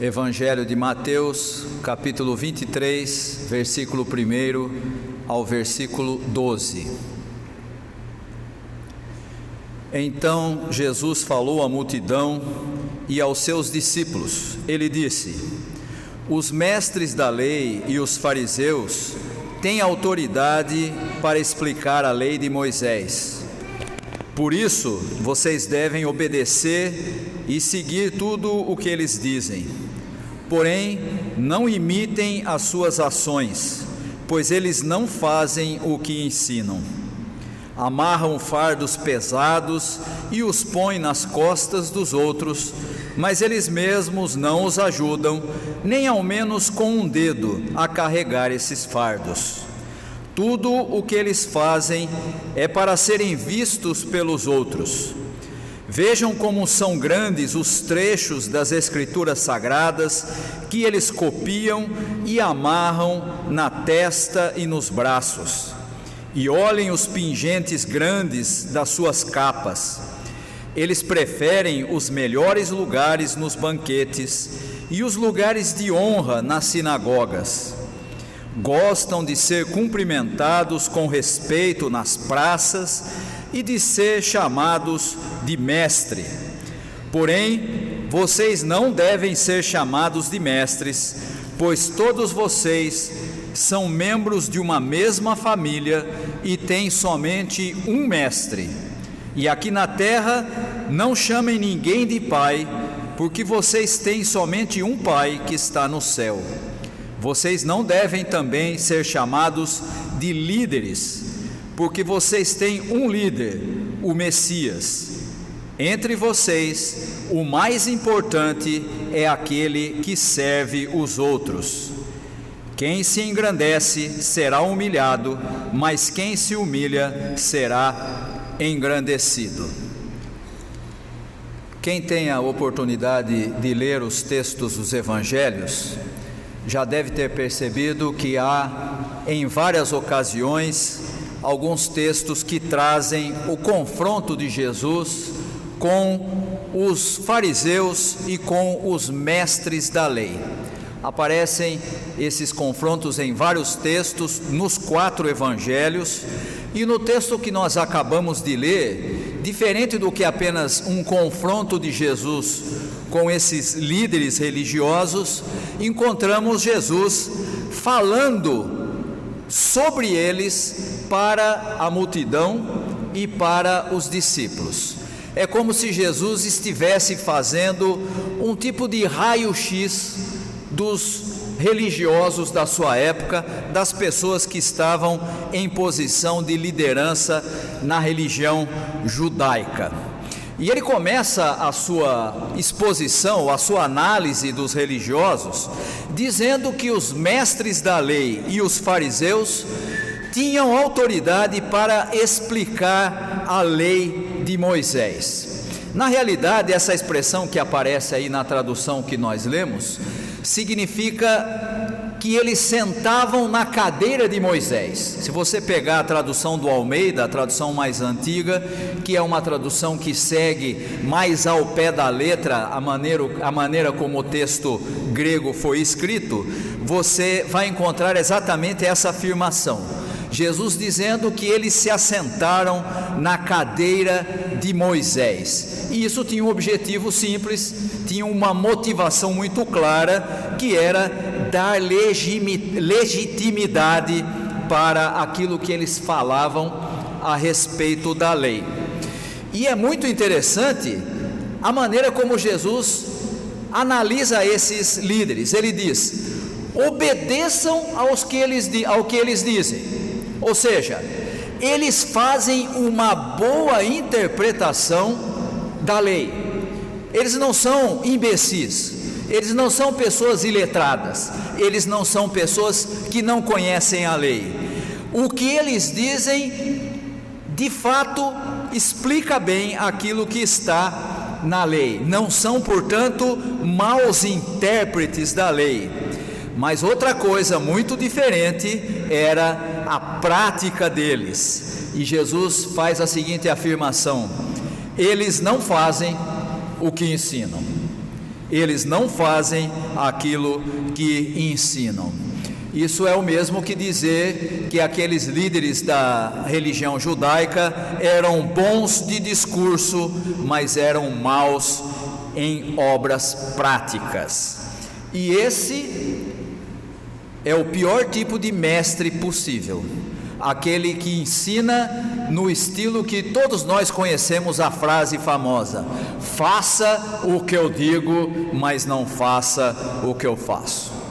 Evangelho de Mateus, capítulo 23, versículo 1 ao versículo 12. Então Jesus falou à multidão e aos seus discípulos. Ele disse: os mestres da lei e os fariseus têm autoridade para explicar a lei de Moisés. Por isso, vocês devem obedecer e seguir tudo o que eles dizem. Porém, não imitem as suas ações, pois eles não fazem o que ensinam. Amarram fardos pesados e os põem nas costas dos outros, mas eles mesmos não os ajudam, nem ao menos com um dedo, a carregar esses fardos. Tudo o que eles fazem é para serem vistos pelos outros. Vejam como são grandes os trechos das Escrituras Sagradas que eles copiam e amarram na testa e nos braços. E olhem os pingentes grandes das suas capas. Eles preferem os melhores lugares nos banquetes e os lugares de honra nas sinagogas. Gostam de ser cumprimentados com respeito nas praças e de ser chamados de mestre. Porém, vocês não devem ser chamados de mestres, pois todos vocês são membros de uma mesma família e têm somente um mestre. E aqui na terra, não chamem ninguém de pai, porque vocês têm somente um pai que está no céu. Vocês não devem também ser chamados de líderes, porque vocês têm um líder, o Messias. Entre vocês, o mais importante é aquele que serve os outros. Quem se engrandece será humilhado, mas quem se humilha será engrandecido. Quem tem a oportunidade de ler os textos dos evangelhos, já deve ter percebido que há, em várias ocasiões, alguns textos que trazem o confronto de Jesus com os fariseus e com os mestres da lei. Aparecem esses confrontos em vários textos, nos 4 evangelhos, e no texto que nós acabamos de ler, diferente do que apenas um confronto de Jesus com esses líderes religiosos, encontramos Jesus falando sobre eles para a multidão e para os discípulos. É como se Jesus estivesse fazendo um tipo de raio-x dos religiosos da sua época, das pessoas que estavam em posição de liderança na religião judaica. E ele começa a sua exposição, a sua análise dos religiosos, dizendo que os mestres da lei e os fariseus tinham autoridade para explicar a lei de Moisés. Na realidade, essa expressão que aparece aí na tradução que nós lemos, significa que eles sentavam na cadeira de Moisés. Se você pegar a tradução do Almeida, a tradução mais antiga, que é uma tradução que segue mais ao pé da letra a maneira como o texto grego foi escrito, você vai encontrar exatamente essa afirmação. Jesus dizendo que eles se assentaram na cadeira de Moisés. E isso tinha um objetivo simples, tinha uma motivação muito clara, que era dar legitimidade para aquilo que eles falavam a respeito da lei. E é muito interessante a maneira como Jesus analisa esses líderes. Ele diz: obedeçam ao que eles dizem. Ou seja, eles fazem uma boa interpretação da lei. Eles não são imbecis, eles não são pessoas iletradas, eles não são pessoas que não conhecem a lei. O que eles dizem, de fato, explica bem aquilo que está na lei. Não são, portanto, maus intérpretes da lei. Mas outra coisa muito diferente era a prática deles. E Jesus faz a seguinte afirmação: eles não fazem o que ensinam. eles não fazem aquilo que ensinam. Isso é o mesmo que dizer que aqueles líderes da religião judaica eram bons de discurso, mas eram maus em obras práticas. E esse é o pior tipo de mestre possível, aquele que ensina no estilo que todos nós conhecemos, a frase famosa: faça o que eu digo, mas não faça o que eu faço.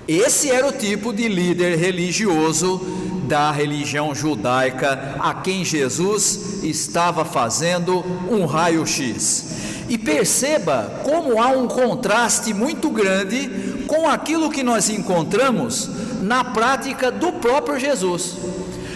Esse era o tipo de líder religioso da religião judaica a quem Jesus estava fazendo um raio-x. E perceba como há um contraste muito grande com aquilo que nós encontramos na prática do próprio Jesus.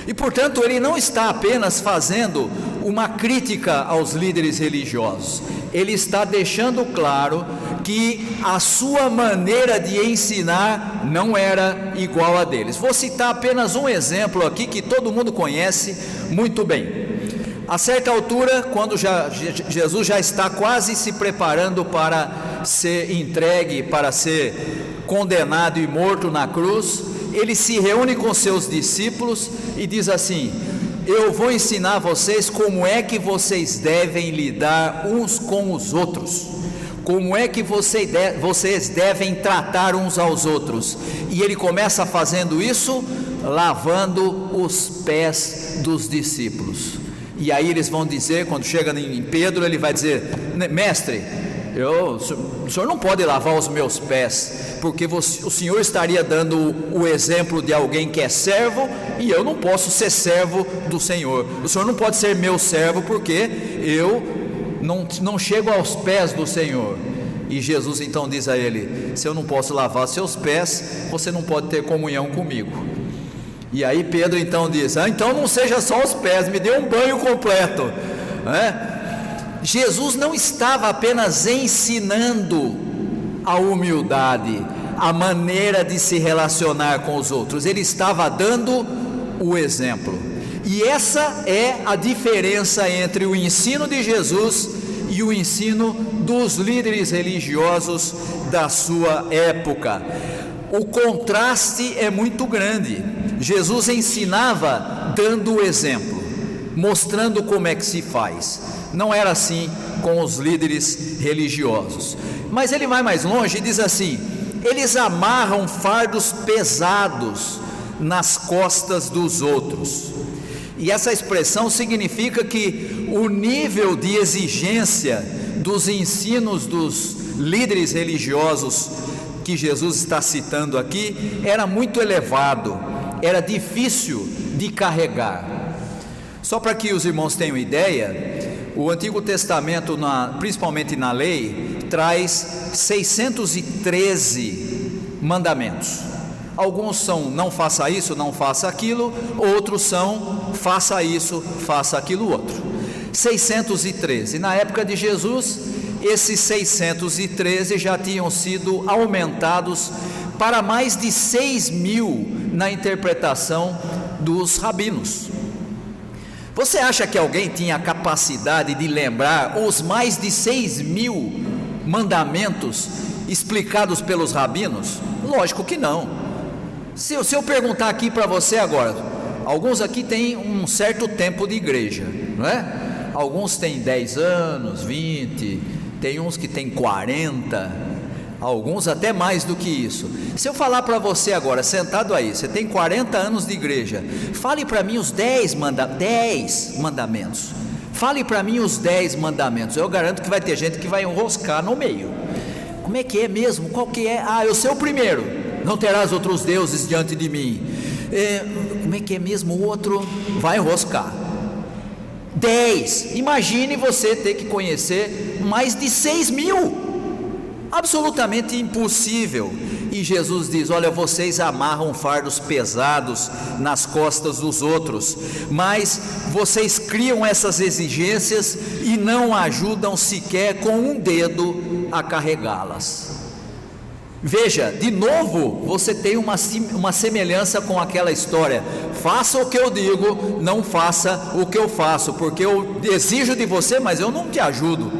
E portanto ele não está apenas fazendo uma crítica aos líderes religiosos, ele está deixando claro que a sua maneira de ensinar não era igual a deles. Vou citar apenas um exemplo aqui que todo mundo conhece muito bem. A certa altura, quando Jesus já está quase se preparando para ser entregue, para ser condenado e morto na cruz, ele se reúne com seus discípulos e diz assim: eu vou ensinar vocês como é que vocês devem lidar uns com os outros, como é que vocês devem tratar uns aos outros. E ele começa fazendo isso, lavando os pés dos discípulos. E aí eles vão dizer, quando chega em Pedro, ele vai dizer: mestre, o senhor não pode lavar os meus pés, porque o senhor estaria dando o exemplo de alguém que é servo, e eu não posso ser servo do Senhor. O senhor não pode ser meu servo, porque eu não chego aos pés do Senhor. E Jesus então diz a ele: se eu não posso lavar seus pés, você não pode ter comunhão comigo. E aí Pedro então diz: então não seja só os pés, me dê um banho completo, Jesus não estava apenas ensinando a humildade, a maneira de se relacionar com os outros, ele estava dando o exemplo. E essa é a diferença entre o ensino de Jesus e o ensino dos líderes religiosos da sua época. O contraste é muito grande. Jesus ensinava dando o exemplo, mostrando como é que se faz. Não era assim com os líderes religiosos. Mas ele vai mais longe e diz assim: eles amarram fardos pesados nas costas dos outros. E essa expressão significa que o nível de exigência dos ensinos dos líderes religiosos que Jesus está citando aqui era muito elevado, era difícil de carregar. Só para que os irmãos tenham ideia, o Antigo Testamento, principalmente na lei, traz 613 mandamentos. Alguns são: não faça isso, não faça aquilo. Outros são: faça isso, faça aquilo outro. 613. Na época de Jesus, esses 613 já tinham sido aumentados para mais de 6.000 na interpretação dos rabinos. Você acha que alguém tinha a capacidade de lembrar os mais de 6.000 mandamentos explicados pelos rabinos? Lógico que não. Se eu perguntar aqui para você agora, alguns aqui têm um certo tempo de igreja, não é? Alguns têm 10 anos, 20, tem uns que têm 40, alguns até mais do que isso. Se eu falar para você agora, sentado aí, você tem 40 anos de igreja, fale para mim os 10 mandamentos. Fale para mim os 10 mandamentos. Eu garanto que vai ter gente que vai enroscar no meio. Como é que é mesmo? Qual que é? Eu sei o primeiro: não terás outros deuses diante de mim. Como é que é mesmo o outro? Vai enroscar. 10. Imagine você ter que conhecer mais de 6.000. Absolutamente impossível. E Jesus diz: olha, vocês amarram fardos pesados nas costas dos outros, mas vocês criam essas exigências e não ajudam sequer com um dedo a carregá-las. Veja, de novo você tem uma semelhança com aquela história: faça o que eu digo, não faça o que eu faço, porque eu exijo de você, mas eu não te ajudo.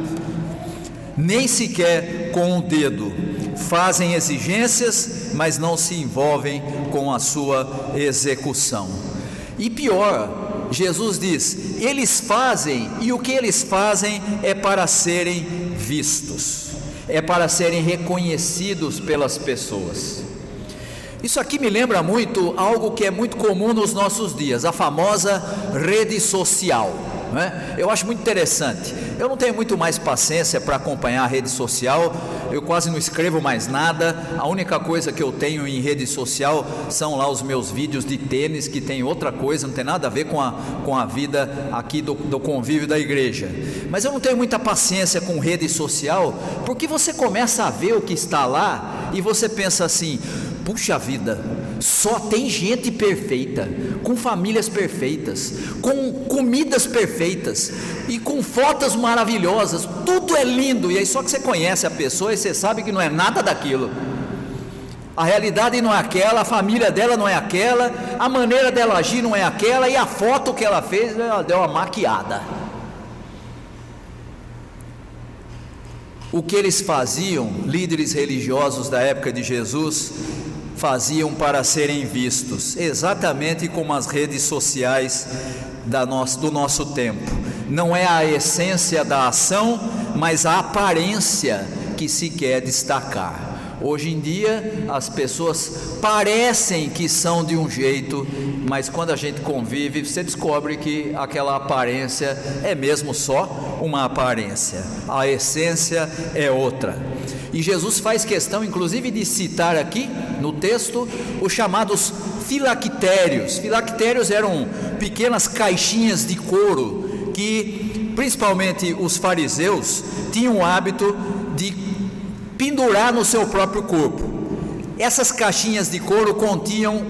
Nem sequer com o dedo, fazem exigências, mas não se envolvem com a sua execução. E pior, Jesus diz, eles fazem, e o que eles fazem é para serem vistos, é para serem reconhecidos pelas pessoas. Isso aqui me lembra muito algo que é muito comum nos nossos dias, a famosa rede social, né? Eu acho muito interessante. Eu não tenho muito mais paciência para acompanhar a rede social, eu quase não escrevo mais nada. A única coisa que eu tenho em rede social são lá os meus vídeos de tênis, que tem outra coisa, não tem nada a ver com a vida aqui do convívio da igreja. Mas eu não tenho muita paciência com rede social, porque você começa a ver o que está lá e você pensa assim, puxa vida, só tem gente perfeita, com famílias perfeitas, com comidas perfeitas e com fotos maravilhosas, tudo é lindo. E aí só que você conhece a pessoa e você sabe que não é nada daquilo. A realidade não é aquela, a família dela não é aquela, a maneira dela agir não é aquela, e a foto que ela fez, ela deu uma maquiada. O que eles faziam, líderes religiosos da época de Jesus, faziam para serem vistos, exatamente como as redes sociais do nosso tempo. Não é a essência da ação, mas a aparência que se quer destacar. Hoje em dia as pessoas parecem que são de um jeito, mas quando a gente convive, você descobre que aquela aparência é mesmo só uma aparência, a essência é outra. E Jesus faz questão inclusive de citar aqui no texto os chamados filactérios. Filactérios eram pequenas caixinhas de couro que principalmente os fariseus tinham o hábito de pendurar no seu próprio corpo. Essas caixinhas de couro continham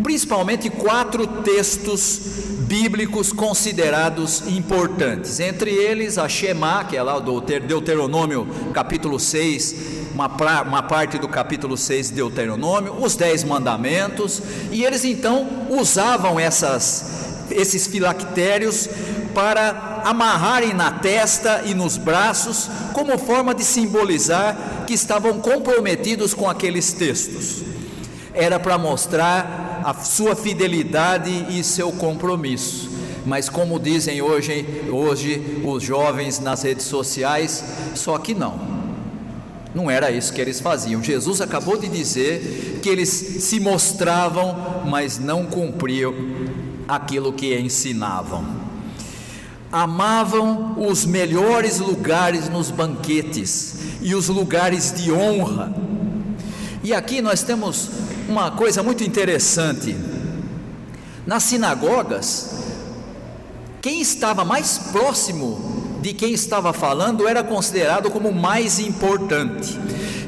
principalmente 4 textos bíblicos considerados importantes, entre eles a Shema, que é lá do Deuteronômio capítulo 6, uma parte do capítulo 6 de Deuteronômio, os 10 mandamentos, e eles então usavam esses filactérios para amarrarem na testa e nos braços, como forma de simbolizar que estavam comprometidos com aqueles textos. Era para mostrar a sua fidelidade e seu compromisso. Mas como dizem hoje os jovens nas redes sociais, só que não era isso que eles faziam. Jesus acabou de dizer que eles se mostravam, mas não cumpriam aquilo que ensinavam. Amavam os melhores lugares nos banquetes e os lugares de honra. E aqui nós temos uma coisa muito interessante. Nas sinagogas, quem estava mais próximo de quem estava falando era considerado como mais importante.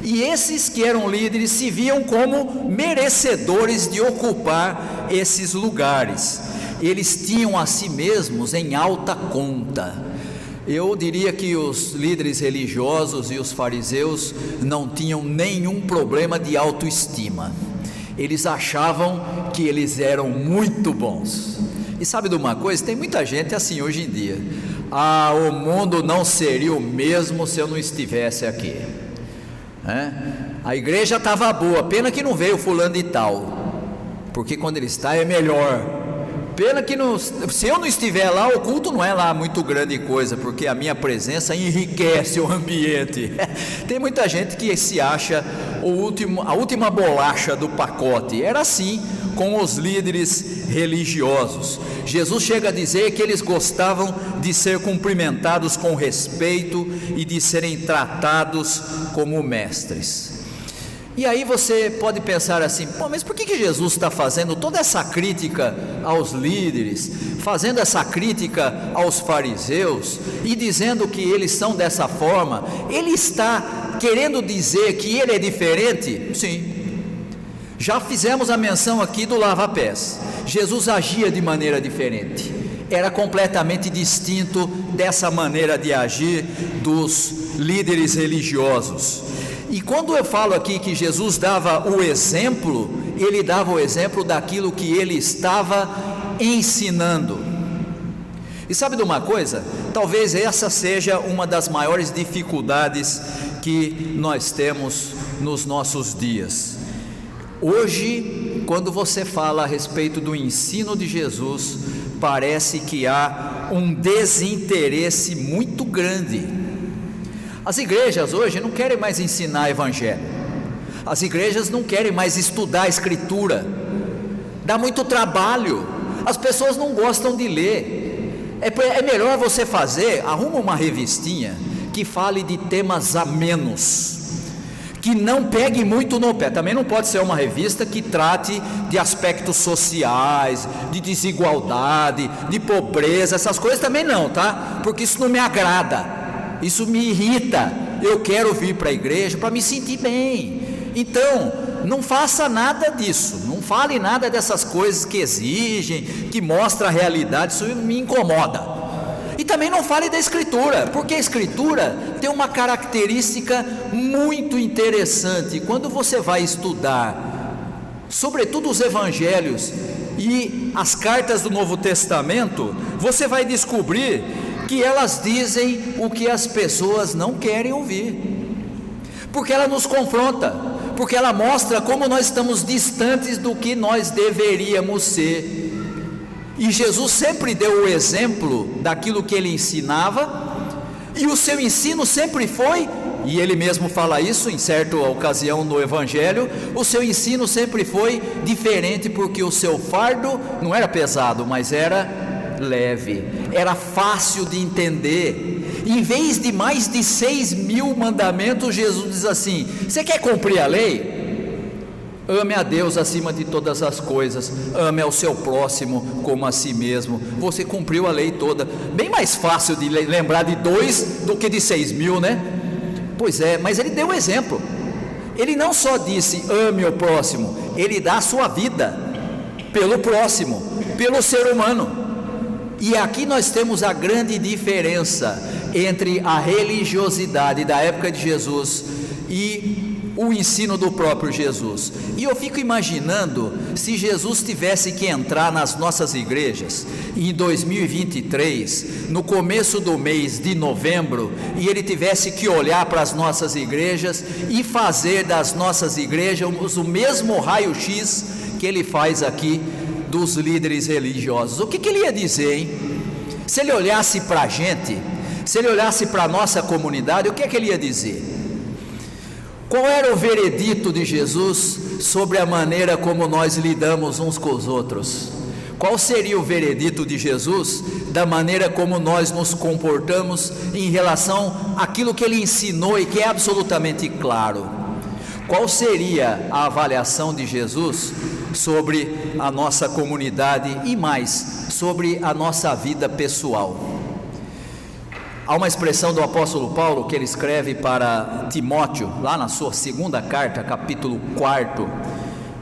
E esses que eram líderes se viam como merecedores de ocupar esses lugares. Eles tinham a si mesmos em alta conta. Eu diria que os líderes religiosos e os fariseus não tinham nenhum problema de autoestima. Eles achavam que eles eram muito bons. E sabe de uma coisa? Tem muita gente assim hoje em dia. O mundo não seria o mesmo se eu não estivesse aqui. A igreja estava boa, pena que não veio fulano de tal, porque quando ele está é melhor. Pena que se eu não estiver lá, o culto não é lá muito grande coisa, porque a minha presença enriquece o ambiente. Tem muita gente que se acha a última bolacha do pacote. Era assim com os líderes religiosos. Jesus chega a dizer que eles gostavam de ser cumprimentados com respeito e de serem tratados como mestres. E aí você pode pensar assim, mas por que Jesus está fazendo toda essa crítica aos líderes, fazendo essa crítica aos fariseus e dizendo que eles são dessa forma? Ele está querendo dizer que ele é diferente? Sim. Já fizemos a menção aqui do lava-pés. Jesus agia de maneira diferente. Era completamente distinto dessa maneira de agir dos líderes religiosos. E quando eu falo aqui que Jesus dava o exemplo, ele dava o exemplo daquilo que ele estava ensinando. E sabe de uma coisa? Talvez essa seja uma das maiores dificuldades que nós temos nos nossos dias. Hoje, quando você fala a respeito do ensino de Jesus, parece que há um desinteresse muito grande. As igrejas hoje não querem mais ensinar evangelho, as igrejas não querem mais estudar a escritura, dá muito trabalho, as pessoas não gostam de ler. É melhor você arruma uma revistinha que fale de temas amenos, que não pegue muito no pé. Também não pode ser uma revista que trate de aspectos sociais, de desigualdade, de pobreza, essas coisas também não, tá? Porque isso não me agrada, isso me irrita. Eu quero vir para a igreja para me sentir bem. Então, não faça nada disso, não fale nada dessas coisas que exigem, que mostram a realidade, isso me incomoda. E também não fale da escritura, porque a escritura tem uma característica muito interessante. Quando você vai estudar, sobretudo os evangelhos e as cartas do Novo Testamento, você vai descobrir que elas dizem o que as pessoas não querem ouvir, porque ela nos confronta, porque ela mostra como nós estamos distantes do que nós deveríamos ser. E Jesus sempre deu o exemplo daquilo que ele ensinava, e o seu ensino sempre foi, e ele mesmo fala isso em certa ocasião no Evangelho, o seu ensino sempre foi diferente, porque o seu fardo não era pesado, mas era leve, era fácil de entender. Em vez de mais de 6.000 mandamentos, Jesus diz assim: você quer cumprir a lei? Ame a Deus acima de todas as coisas, ame ao seu próximo como a si mesmo. Você cumpriu a lei toda. Bem mais fácil de lembrar de 2 do que de 6.000, né? Pois é, mas ele deu um exemplo. Ele não só disse ame o próximo, ele dá a sua vida pelo próximo, pelo ser humano. E aqui nós temos a grande diferença entre a religiosidade da época de Jesus e o ensino do próprio Jesus. E eu fico imaginando se Jesus tivesse que entrar nas nossas igrejas em 2023, no começo do mês de novembro, e ele tivesse que olhar para as nossas igrejas e fazer das nossas igrejas o mesmo raio-x que ele faz aqui dos líderes religiosos. O que ele ia dizer, hein? Se ele olhasse para a gente, se ele olhasse para a nossa comunidade, o que ele ia dizer? Qual era o veredito de Jesus sobre a maneira como nós lidamos uns com os outros? Qual seria o veredito de Jesus da maneira como nós nos comportamos em relação àquilo que ele ensinou e que é absolutamente claro? Qual seria a avaliação de Jesus sobre a nossa comunidade e mais, sobre a nossa vida pessoal? Há uma expressão do apóstolo Paulo que ele escreve para Timóteo, lá na sua segunda carta, capítulo 4.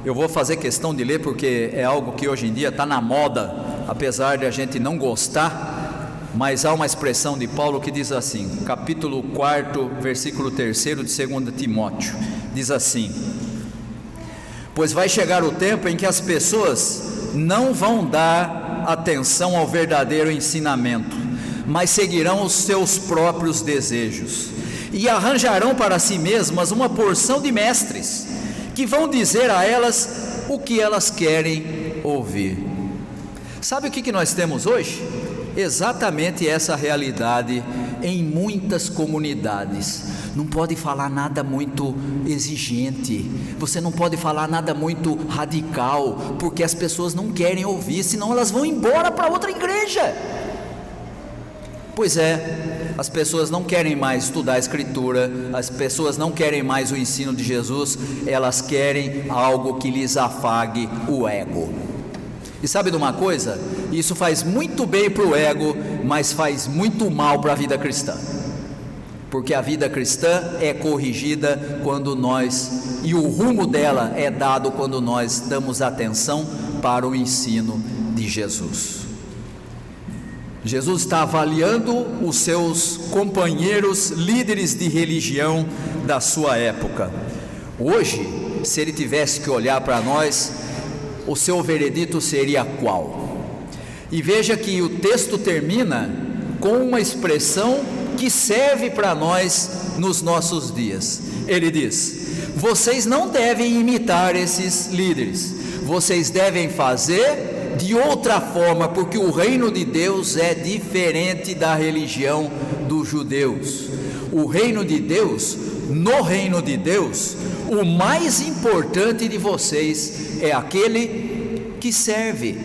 Eu vou fazer questão de ler porque é algo que hoje em dia está na moda, apesar de a gente não gostar, mas há uma expressão de Paulo que diz assim, capítulo 4, versículo 3 de 2 Timóteo, diz assim: pois vai chegar o tempo em que as pessoas não vão dar atenção ao verdadeiro ensinamento, mas seguirão os seus próprios desejos, e arranjarão para si mesmas uma porção de mestres, que vão dizer a elas o que elas querem ouvir. Sabe o que nós temos hoje? Exatamente essa realidade em muitas comunidades. Não pode falar nada muito exigente, você não pode falar nada muito radical, porque as pessoas não querem ouvir, senão elas vão embora para outra igreja. Pois é, as pessoas não querem mais estudar a escritura, as pessoas não querem mais o ensino de Jesus, elas querem algo que lhes afague o ego. E sabe de uma coisa? Isso faz muito bem para o ego, mas faz muito mal para a vida cristã, porque a vida cristã é corrigida quando nós, e o rumo dela é dado quando nós damos atenção para o ensino de Jesus. Jesus está avaliando os seus companheiros líderes de religião da sua época. Hoje, se ele tivesse que olhar para nós, o seu veredito seria qual? E veja que o texto termina com uma expressão que serve para nós nos nossos dias. Ele diz: vocês não devem imitar esses líderes, vocês devem fazer de outra forma, porque o reino de Deus é diferente da religião dos judeus. O reino de Deus, no reino de Deus, o mais importante de vocês é aquele que serve.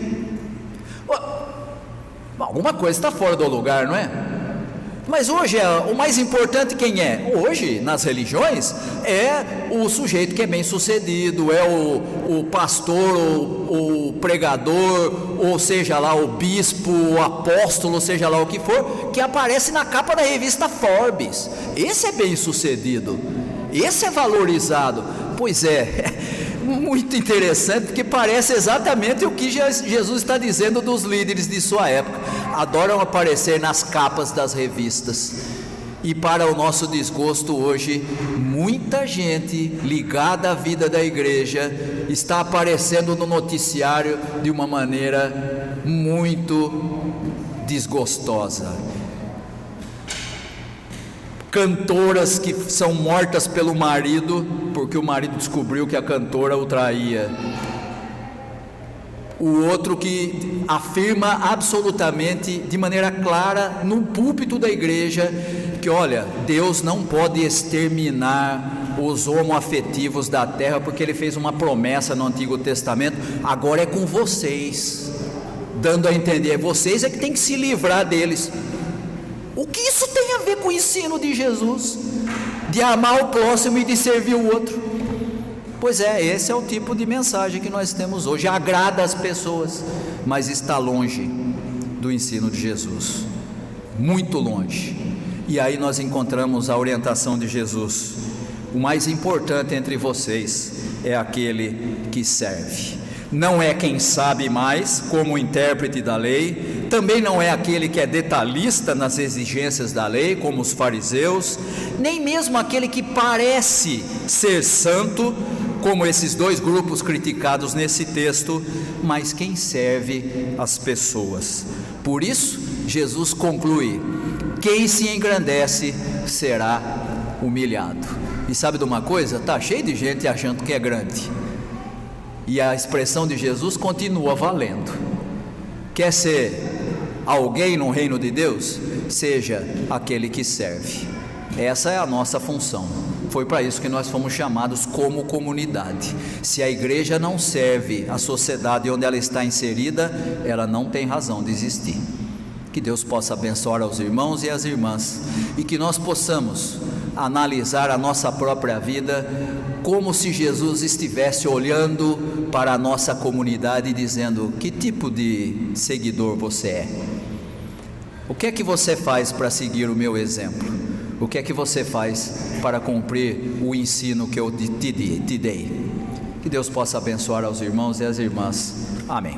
Alguma coisa está fora do lugar, não é? Mas hoje o mais importante quem é? Hoje, nas religiões, é o sujeito que é bem sucedido, é o pastor, o pregador, ou seja lá o bispo, o apóstolo, seja lá o que for, que aparece na capa da revista Forbes. Esse é bem sucedido, esse é valorizado. Pois é, muito interessante, porque parece exatamente o que Jesus está dizendo dos líderes de sua época. Adoram aparecer nas capas das revistas. E para o nosso desgosto hoje, muita gente ligada à vida da igreja está aparecendo no noticiário de uma maneira muito desgostosa. Cantoras que são mortas pelo marido, porque o marido descobriu que a cantora o traía. O outro que afirma absolutamente, de maneira clara, no púlpito da igreja, que olha, Deus não pode exterminar os homoafetivos da terra, porque Ele fez uma promessa no Antigo Testamento, agora é com vocês, dando a entender, vocês é que tem que se livrar deles. O que isso tem a ver com o ensino de Jesus, de amar o próximo e de servir o outro? Pois é, esse é o tipo de mensagem que nós temos hoje, agrada as pessoas, mas está longe do ensino de Jesus, muito longe. E aí nós encontramos a orientação de Jesus: o mais importante entre vocês é aquele que serve. Não é quem sabe mais, como o intérprete da lei, também não é aquele que é detalhista nas exigências da lei, como os fariseus, nem mesmo aquele que parece ser santo, como esses dois grupos criticados nesse texto, mas quem serve as pessoas. Por isso, Jesus conclui: quem se engrandece será humilhado. E sabe de uma coisa? Está cheio de gente achando que é grande. E a expressão de Jesus continua valendo. Quer ser alguém no reino de Deus? Seja aquele que serve. Essa é a nossa função. Foi para isso que nós fomos chamados como comunidade. Se a igreja não serve a sociedade onde ela está inserida, ela não tem razão de existir. Que Deus possa abençoar aos irmãos e às irmãs, e que nós possamos analisar a nossa própria vida como se Jesus estivesse olhando para a nossa comunidade e dizendo: que tipo de seguidor você é? O que é que você faz para seguir o meu exemplo? O que é que você faz para cumprir o ensino que eu te dei? Que Deus possa abençoar aos irmãos e às irmãs. Amém.